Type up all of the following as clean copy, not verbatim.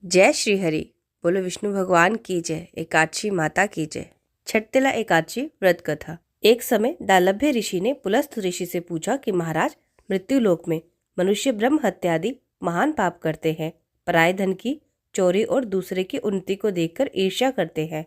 जय श्री हरि। बोलो विष्णु भगवान की जय, एकादशी माता की जय। छठतिला एकादशी व्रत कथा। एक समय दालभ्य ऋषि ने पुलस्त्य ऋषि से पूछा कि महाराज, मृत्यु लोक में मनुष्य ब्रह्म हत्या आदि महान पाप करते हैं, पराये धन की चोरी और दूसरे की उन्नति को देखकर ईर्ष्या करते हैं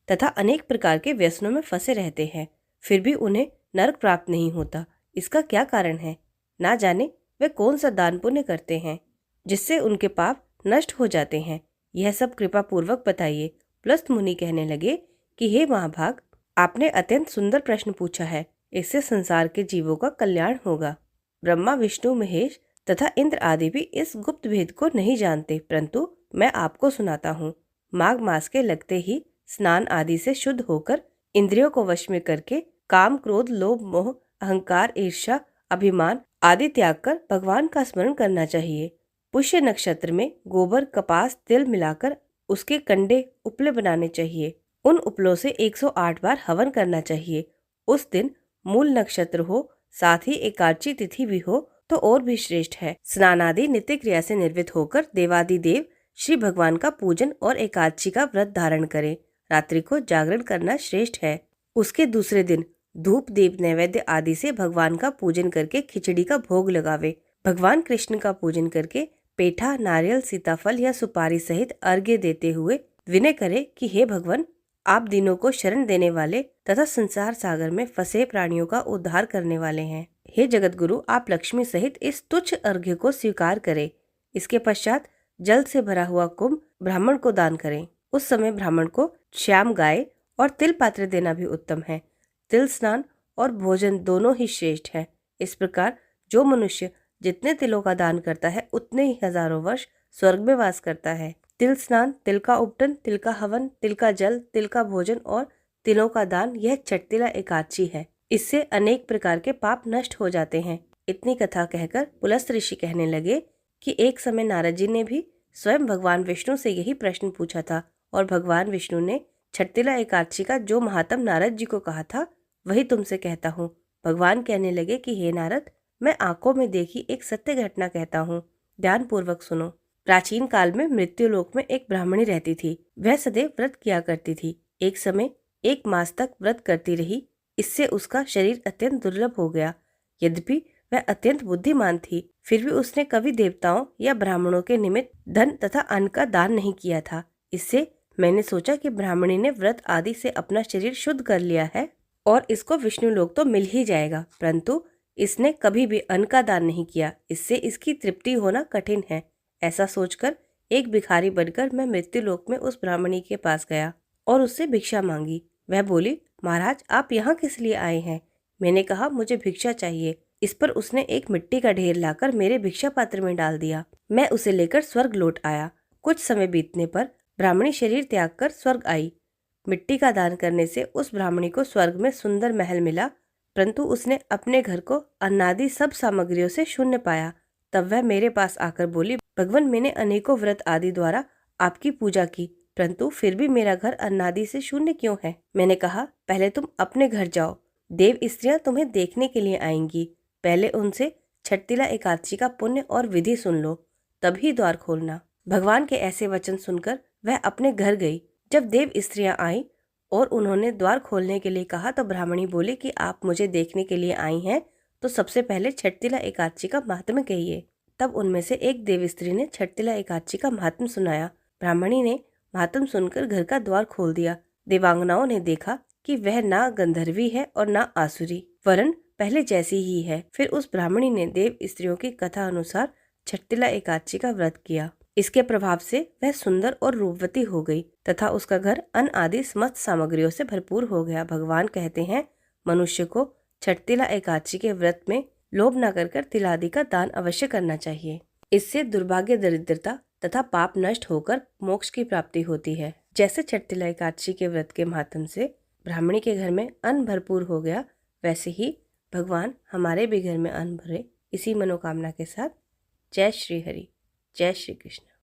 तथा अनेक प्रकार के व्यसनों में फंसे रहते हैं, फिर भी उन्हें नरक प्राप्त नहीं होता। इसका क्या कारण है? ना जाने वे कौन सा दान पुण्य करते हैं जिससे उनके पाप नष्ट हो जाते हैं। यह सब कृपा पूर्वक बताइए। पुलस्त मुनि कहने लगे कि हे महाभाग, आपने अत्यंत सुंदर प्रश्न पूछा है। इससे संसार के जीवों का कल्याण होगा। ब्रह्मा, विष्णु, महेश तथा इंद्र आदि भी इस गुप्त भेद को नहीं जानते, परंतु मैं आपको सुनाता हूँ। माघ मास के लगते ही स्नान आदि से शुद्ध होकर इंद्रियों को वश में करके काम, क्रोध, लोभ, मोह, अहंकार, ईर्ष्या, अभिमान आदि त्याग कर भगवान का स्मरण करना चाहिए। पुष्य नक्षत्र में गोबर, कपास, तिल मिलाकर उसके कंडे उपले बनाने चाहिए। उन उपलों से 108 बार हवन करना चाहिए। उस दिन मूल नक्षत्र हो, साथ ही एकादशी तिथि भी हो तो और भी श्रेष्ठ है। स्नान आदि नित्य क्रिया से निर्वृत्त होकर देवादिदेव श्री भगवान का पूजन और एकादशी का व्रत धारण करें। रात्रि को जागरण करना श्रेष्ठ है। उसके दूसरे दिन धूप, दीप, नैवेद्य आदि से भगवान का पूजन करके खिचड़ी का भोग लगावे। भगवान कृष्ण का पूजन करके पेठा, नारियल, सीताफल या सुपारी सहित अर्घ्य देते हुए विनय करे कि हे भगवान, आप दीनों को शरण देने वाले तथा संसार सागर में फंसे प्राणियों का उद्धार करने वाले हैं। हे जगत गुरु, आप लक्ष्मी सहित इस तुच्छ अर्घ्य को स्वीकार करें। इसके पश्चात जल से भरा हुआ कुंभ ब्राह्मण को दान करें। उस समय ब्राह्मण को श्याम गाय और तिल पात्र देना भी उत्तम है। तिल स्नान और भोजन दोनों ही श्रेष्ठ है। इस प्रकार जो मनुष्य जितने तिलों का दान करता है उतने ही हजारों वर्ष स्वर्ग में वास करता है। तिल स्नान, तिल का उपटन, तिल का हवन, तिल का जल, तिल का भोजन और तिलों का दान, यह छठतिला एकादशी है। इससे अनेक प्रकार के पाप नष्ट हो जाते हैं। इतनी कथा कहकर पुलस्त ऋषि कहने लगे कि एक समय नारद जी ने भी स्वयं भगवान विष्णु से यही प्रश्न पूछा था और भगवान विष्णु ने छठतिला एकादशी का जो महात्म नारद जी को कहा था वही तुमसे कहता हूँ। भगवान कहने लगे कि हे नारद, मैं आंखों में देखी एक सत्य घटना कहता हूँ, ध्यान पूर्वक सुनो। प्राचीन काल में मृत्यु लोक में एक ब्राह्मणी रहती थी। वह सदैव व्रत किया करती थी। एक समय 1 मास तक व्रत करती रही। इससे उसका शरीर अत्यंत दुर्लभ हो गया। यद्यपि वह अत्यंत बुद्धिमान थी, फिर भी उसने कभी देवताओं या ब्राह्मणों के निमित्त धन तथा अन्न का दान नहीं किया था। इससे मैंने सोचा कि ब्राह्मणी ने व्रत आदि से अपना शरीर शुद्ध कर लिया है और इसको विष्णु लोक तो मिल ही जाएगा, परंतु इसने कभी भी अन्न का दान नहीं किया। इससे इसकी तृप्ति होना कठिन है। ऐसा सोचकर एक भिखारी बनकर मैं मृत्यु लोक में उस ब्राह्मणी के पास गया और उससे भिक्षा मांगी। वह बोली, महाराज, आप यहाँ किस लिए आए हैं? मैंने कहा, मुझे भिक्षा चाहिए। इस पर उसने एक मिट्टी का ढेर लाकर मेरे भिक्षा पात्र में डाल दिया। मैं उसे लेकर स्वर्ग लौट आया। कुछ समय बीतने पर ब्राह्मणी शरीर त्याग कर स्वर्ग आई। मिट्टी का दान करने से उस ब्राह्मणी को स्वर्ग में सुंदर महल मिला, परंतु उसने अपने घर को अन्नादि सब सामग्रियों से शून्य पाया। तब वह मेरे पास आकर बोली, भगवान, मैंने अनेकों व्रत आदि द्वारा आपकी पूजा की, परंतु फिर भी मेरा घर अन्नादि से शून्य क्यों है? मैंने कहा, पहले तुम अपने घर जाओ। देव स्त्रियां तुम्हें देखने के लिए आएंगी। पहले उनसे छठतिला एकादशी का पुण्य और विधि सुन लो, तभी द्वार खोलना। भगवान के ऐसे वचन सुनकर वह अपने घर गई। जब देव स्त्रियां आई और उन्होंने द्वार खोलने के लिए कहा तो ब्राह्मणी बोली कि आप मुझे देखने के लिए आई हैं तो सबसे पहले छठतिला एकादशी का महात्म्य कहिए। तब उनमें से एक देव स्त्री ने छठतिला एकादशी का महात्म्य सुनाया। ब्राह्मणी ने महात्म्य सुनकर घर का द्वार खोल दिया। देवांगनाओं ने देखा कि वह ना गंधर्वी है और ना आसुरी, वरन पहले जैसी ही है। फिर उस ब्राह्मणी ने देव स्त्रियों की कथा अनुसार छठतिला एकादशी का व्रत किया। इसके प्रभाव से वह सुंदर और रूपवती हो गई तथा उसका घर अन्न आदि समस्त सामग्रियों से भरपूर हो गया। भगवान कहते हैं, मनुष्य को छठतिला एकादशी के व्रत में लोभ न कर तिल आदि का दान अवश्य करना चाहिए। इससे दुर्भाग्य, दरिद्रता तथा पाप नष्ट होकर मोक्ष की प्राप्ति होती है। जैसे छठतिला एकादशी के व्रत के माध्यम से ब्राह्मणी के घर में अन्न भरपूर हो गया, वैसे ही भगवान हमारे भी घर में अन्न भरे। इसी मनोकामना के साथ जय श्री हरि, जय श्री कृष्ण।